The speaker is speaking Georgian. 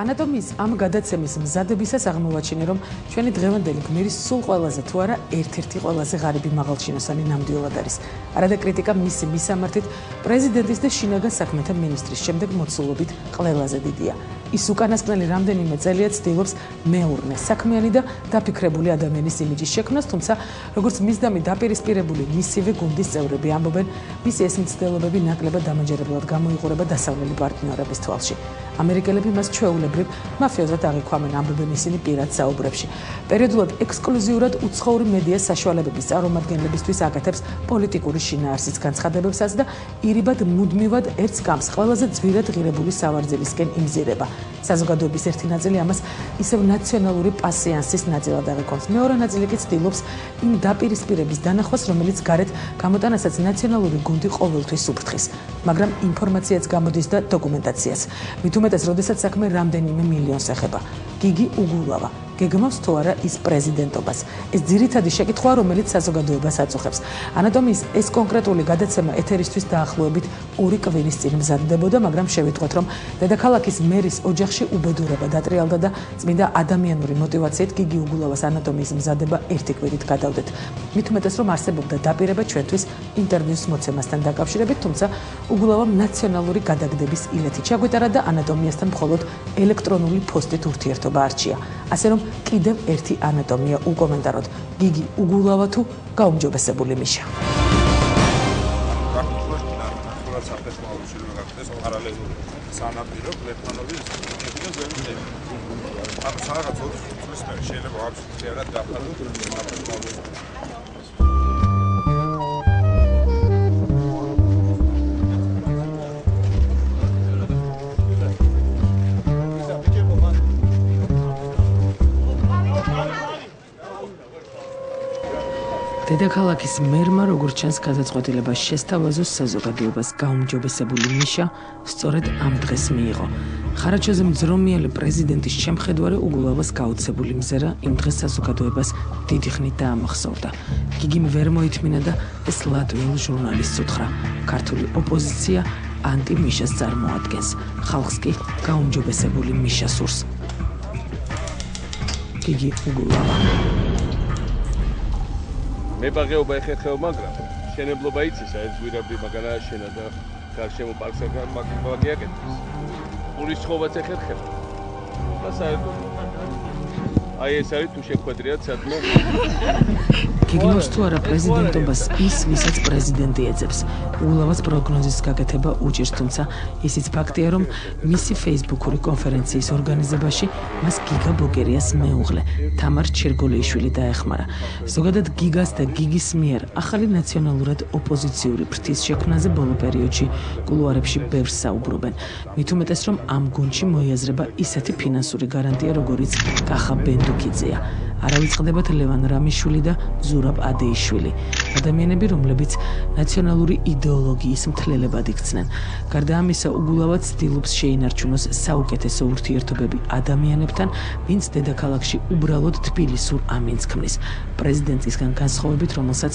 ანატომიის ამ გადაცემის მზადებისას აღმოვაჩინე, რომ ჩვენი დღევანდელი გმირი სულ ყველაზე თუ არა ერთ-ერთი ყველაზე ღარიბი მაღალჩინოსანი ნამდვილად არის. არადა კრიტიკა მისი მისამართით პრეზიდენტის და შინაგან საქმეთა მინისტრის შემდეგ მოცულობით ყველაზე დიდია. ის უკანასკნელი რამდენიმე წელია ცდილობს მეურნე, საქმიანი და დაფიქრებული ადამიანის იმიჯის შექმნას, თუმცა როგორც მისდამი დაპირისპირებული მისივე გუნდის წევრები ამბობენ, მისი ეს მცდელობები ნაკლებად დამაჯერებლად გამოიყურება დასავლელი პარტნიორების თვალში. ამერიკელები მას ჩვეულებრივ მაფიოზად აღიქვამენ, ამბობენ ისინი პირად საუბრებში. პერიოდულად ექსკლუზიურად უცხოური მედია საშუალებების წარმომადგენლებისთვის აკეთებს პოლიტიკური შინაარსის განცხადებებსაც და ირიბად მუდმივად ერთს გამს ყველაზე ძვირად ღირებული სავარძელისკენ იმზირება. საზოგადოების ერთი ნაწილი ამას ისევ ნაციონალური პასიანსის ნაწილად აღიქვამს. მეორე ნაწილი კი ცდილობს იმ დაპირისპირების დანახვას, რომელიც გარეთ გამოტანასაც ნაციონალური გუნდი ყოველთვის უფრთხის, მაგრამ ინფორმაციაც გამოდის და დოკუმენტაციაც. მით უმეტეს, როდესაც საქმე რამდენიმე მილიონს ეხება. გიგი უგულავა გეგმავს თუ არა ის პრეზიდენტობას. ეს ძირითადი შეკითხვაა, რომელიც საზოგადოებას აწუხებს. ანატომიის ეს კონკრეტული გადაცემა ეთერისთვის დაახლოებით 2 კვირის წინ მზადდებოდა, მაგრამ შევიტყვეთ, რომ დედაქალაქის მერის ოჯახში უბედურება დატრიალდა და წმინდა ადამიანური მოტივაციით გიგი უგულავას ანატომიის მზადება 1 კვირით გადავდეთ. მით უმეტეს, რომ არსებობდა დაპირება ჩვენთვის ინტერვიუს მოცემასთან დაკავშირებით, თუმცა უგულავამ ნაციონალური გადაგდების ილეთი ჩაგვიტარა და ანატომიასთან მხოლოდ ელექტრონული პოსტით ურთიერთობა არჩია. ასე რომ კიდევ ერთი ანატომია უკომენტაროთ. გიგი უგულავა თუ გაუმჯობესებული მიშა. დედაქალაქის მერმა, როგორც ჩანს, გადაწყვეტილება შესთავაზოს საზოგადოებას გაუმჯობესებული მიშა სწორედ ამ დღეს მიიღო. ხარაჩოზე მძრომიალი პრეზიდენტის შემხედვარე უგულავას გაოცებული მზერა იმ დღეს საზოგადოებას დიდი ხნით დაამახსოვრდა. გიგიმ ვერ მოითმინა და ეს ლატვიურ ჟურნალისტს უთხრა. ქართული ოპოზიცია ანტი-მიშას წარმოადგენს. ხალხს კი გაუმჯობესებული მიშა სურს. გიგი უგულავა. მებაღეობა ეხერხეო, მაგრამ შენებლობა იცისა, ეს გვირაბი მაგარა აშენა და გარშემო პარკსაგან მაგიაკეთებს. ურის ცხოვაც ეხერხება. და საერთოდ აი ეს არის თუ შეხვედრიათ სადმე. გიგნობს თუ არა პრეზიდენტობას ის, ვისაც პრეზიდენტი ეძებს. უგულავას პროგნოზის გაკეთება უჭირს, თუმცა ისიც ფაქტია, რომ მისი ფეისბუქური კონფერენციის ორგანიზებაში მას გიგა ბოკერიას მეუღლე, თამარ ჩირგოლეიშვილი დაეხმარა. ზოგადად გიგას და გიგის მიერ ახალი ნაციონალურად ოპოზიციური ფრთის შექმნაზე ბოლო პერიოდში კულუარებში ბევრს საუბრობენ. მით უმეტეს, რომ ამ გუნდში მოიაზრება ისეთი ფინანსური გარანტია, როგორიც კახა ბენდუკიძეა. არავიწყდებათ ლევან რამიშვილი და ზურაბ ადეიშვილი, ადამიანები, რომლებიც ნაციონალური იდეოლოგიის მთლელებად იქცნენ. გარდა ამისა, უგულავა ცდილობს შეინარჩუნოს საუკეთესო ურთიერთობები ადამიანებთან, ვინც დედაქალაქში უბრალოდ თბილისურ ამინდს ქმნის. პრეზიდენტისგან განსხვავებით, რომელსაც